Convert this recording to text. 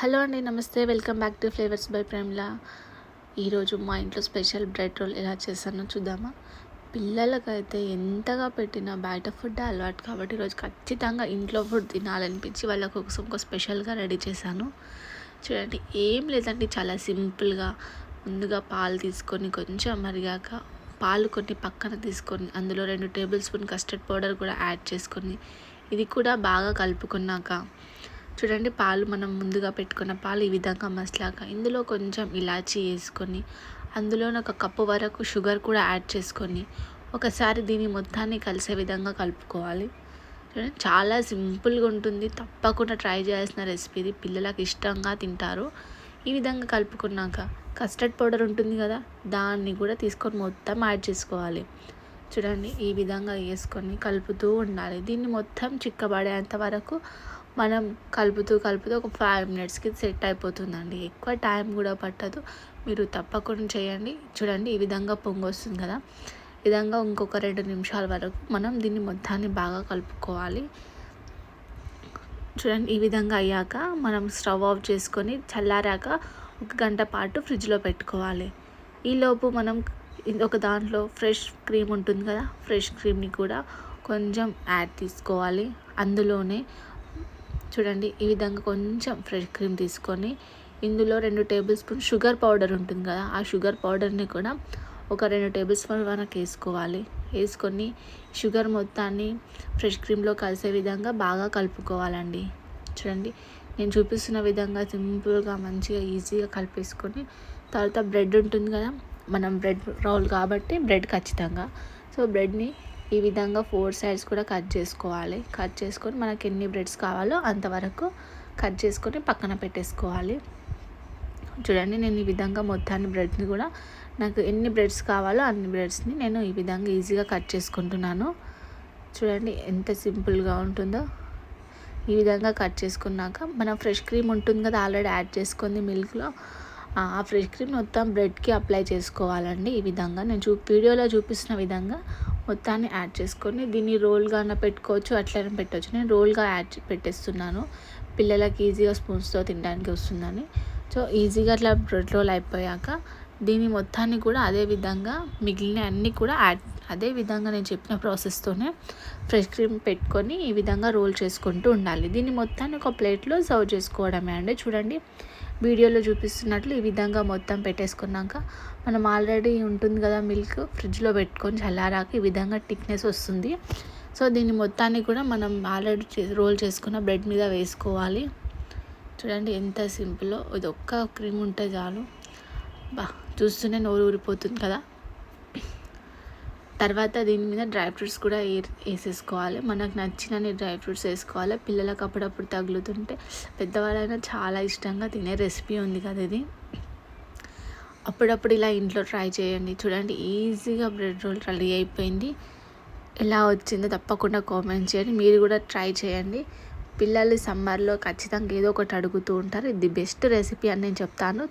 Hello అండి, నమస్తే. Welcome back to flavours by Premla. ఈరోజు మా ఇంట్లో స్పెషల్ బ్రెడ్ రోల్ ఎలా చేస్తానో చూద్దామా. పిల్లలకైతే ఎంతగా పెట్టినా బయట ఫుడ్ అలవాటు కాబట్టి ఈరోజు ఖచ్చితంగా ఇంట్లో ఫుడ్ తినాలనిపించి వాళ్ళ కోసం ఒక స్పెషల్గా రెడీ చేశాను. చూడండి, ఏం లేదండి, చాలా సింపుల్గా ముందుగా పాలు తీసుకొని కొంచెం మరిగాక పాలు కొన్ని పక్కన తీసుకొని అందులో 2 టేబుల్ స్పూన్ కస్టర్డ్ పౌడర్ కూడా యాడ్ చేసుకొని ఇది కూడా బాగా కలుపుకున్నాక చూడండి, పాలు మనం ముందుగా పెట్టుకున్న పాలు ఈ విధంగా మసలాక ఇందులో కొంచెం ఇలాచీ వేసుకొని అందులో 1 కప్పు వరకు షుగర్ కూడా యాడ్ చేసుకొని ఒకసారి దీన్ని మొత్తాన్ని కలిసే విధంగా కలుపుకోవాలి. చూడండి, చాలా సింపుల్గా ఉంటుంది. తప్పకుండా ట్రై చేయాల్సిన రెసిపీ ఇది. పిల్లలకు ఇష్టంగా తింటారు. ఈ విధంగా కలుపుకున్నాక కస్టర్డ్ పౌడర్ ఉంటుంది కదా, దాన్ని కూడా తీసుకొని మొత్తం యాడ్ చేసుకోవాలి. చూడండి, ఈ విధంగా వేసుకొని కలుపుతూ ఉండాలి. దీన్ని మొత్తం చిక్కబడేంత వరకు మనం కలుపుతూ ఒక 5 మినిట్స్కి సెట్ అయిపోతుందండి. ఎక్కువ టైం కూడా పట్టదు. మీరు తప్పకుండా చేయండి. చూడండి, ఈ విధంగా పొంగు వస్తుంది కదా, ఈ విధంగా ఇంకొక 2 నిమిషాల వరకు మనం దీన్ని మొత్తాన్ని బాగా కలుపుకోవాలి. చూడండి, ఈ విధంగా అయ్యాక మనం స్టవ్ ఆఫ్ చేసుకొని చల్లారాక 1 గంట పాటు ఫ్రిడ్జ్లో పెట్టుకోవాలి. ఈలోపు మనం ఒక దాంట్లో ఫ్రెష్ క్రీమ్ ఉంటుంది కదా, ఫ్రెష్ క్రీమ్ని కూడా కొంచెం యాడ్ తీసుకోవాలి. అందులోనే చూడండి, ఈ విధంగా కొంచెం ఫ్రెష్ క్రీమ్ తీసుకొని ఇందులో 2 టేబుల్ స్పూన్ షుగర్ పౌడర్ ఉంటుంది కదా, ఆ షుగర్ పౌడర్ని కూడా ఒక 2 టేబుల్ స్పూన్ వరకు వేసుకోవాలి. వేసుకొని షుగర్ మొత్తాన్ని ఫ్రెష్ క్రీమ్లో కలిసే విధంగా బాగా కలుపుకోవాలండి. చూడండి, నేను చూపిస్తున్న విధంగా సింపుల్గా మంచిగా ఈజీగా కలిపేసుకొని తర్వాత బ్రెడ్ ఉంటుంది కదా, మనం బ్రెడ్ రోల్ కాబట్టి బ్రెడ్ ఖచ్చితంగా, సో బ్రెడ్ని ఈ విధంగా 4 సైడ్స్ కూడా కట్ చేసుకోవాలి. కట్ చేసుకొని మనకి ఎన్ని బ్రెడ్స్ కావాలో అంతవరకు కట్ చేసుకొని పక్కన పెట్టేసుకోవాలి. చూడండి, నేను ఈ విధంగా మొత్తాన్ని బ్రెడ్ని కూడా నాకు ఎన్ని బ్రెడ్స్ కావాలో అన్ని బ్రెడ్స్ని నేను ఈ విధంగా ఈజీగా కట్ చేసుకుంటున్నాను. చూడండి, ఎంత సింపుల్గా ఉంటుందో. ఈ విధంగా కట్ చేసుకున్నాక మనం ఫ్రెష్ క్రీమ్ ఉంటుంది కదా, ఆల్రెడీ యాడ్ చేసుకుంది మిల్క్లో, ఆ ఫ్రెష్ క్రీమ్ మొత్తం బ్రెడ్కి అప్లై చేసుకోవాలండి. ఈ విధంగా నేను వీడియోలో చూపిస్తున్న విధంగా మొత్తాన్ని యాడ్ చేసుకొని దీన్ని రోల్గా పెట్టుకోవచ్చు, అట్లనే పెట్టవచ్చు. నేను రోల్గా పెట్టేస్తున్నాను, పిల్లలకి ఈజీగా స్పూన్స్తో తినడానికి వస్తుందని. సో ఈజీగా అట్లా బ్రెడ్ రోల్ అయిపోయాక దీన్ని మొత్తాన్ని కూడా అదే విధంగా మిగిలిన అన్నీ కూడా అదే విధంగా నేను చెప్పిన ప్రాసెస్తోనే ఫ్రెష్ క్రీమ్ పెట్టుకొని ఈ విధంగా రోల్ చేసుకుంటూ ఉండాలి. దీన్ని మొత్తాన్ని ఒక ప్లేట్లో సర్వ్ చేసుకోవడమే అండి. చూడండి, వీడియోలో చూపిస్తున్నట్లు ఈ విధంగా మొత్తం పెట్టేసుకున్నాక మనం ఆల్రెడీ ఉంటుంది కదా మిల్క్, ఫ్రిడ్జ్లో పెట్టుకొని చల్లారాక ఈ విధంగా థిక్నెస్ వస్తుంది. సో దీన్ని మొత్తాన్ని కూడా మనం ఆల్రెడీ రోల్ చేసుకున్న బ్రెడ్ మీద వేసుకోవాలి. చూడండి, ఎంత సింపుల్లో. ఇది ఒక్క క్రీమ్ ఉంటే చాలు, చూస్తూనే నోరు ఊరిపోతుంది కదా. తర్వాత దీని మీద డ్రై ఫ్రూట్స్ కూడా వేసేసుకోవాలి. మనకు నచ్చినన్ని డ్రై ఫ్రూట్స్ వేసుకోవాలి. పిల్లలకు అప్పుడప్పుడు తగులుతుంటే పెద్దవాళ్ళైనా చాలా ఇష్టంగా తినే రెసిపీ ఉంది కదా ఇది. అప్పుడప్పుడు ఇలా ఇంట్లో ట్రై చేయండి. చూడండి, ఈజీగా బ్రెడ్ రోల్ రెడీ అయిపోయింది. ఎలా వచ్చిందో తప్పకుండా కామెంట్ చేయండి. మీరు కూడా ట్రై చేయండి. పిల్లలు సమ్మర్లో ఖచ్చితంగా ఏదో ఒకటి అడుగుతూ ఉంటారు. ఇది బెస్ట్ రెసిపీ అని నేను చెప్తాను.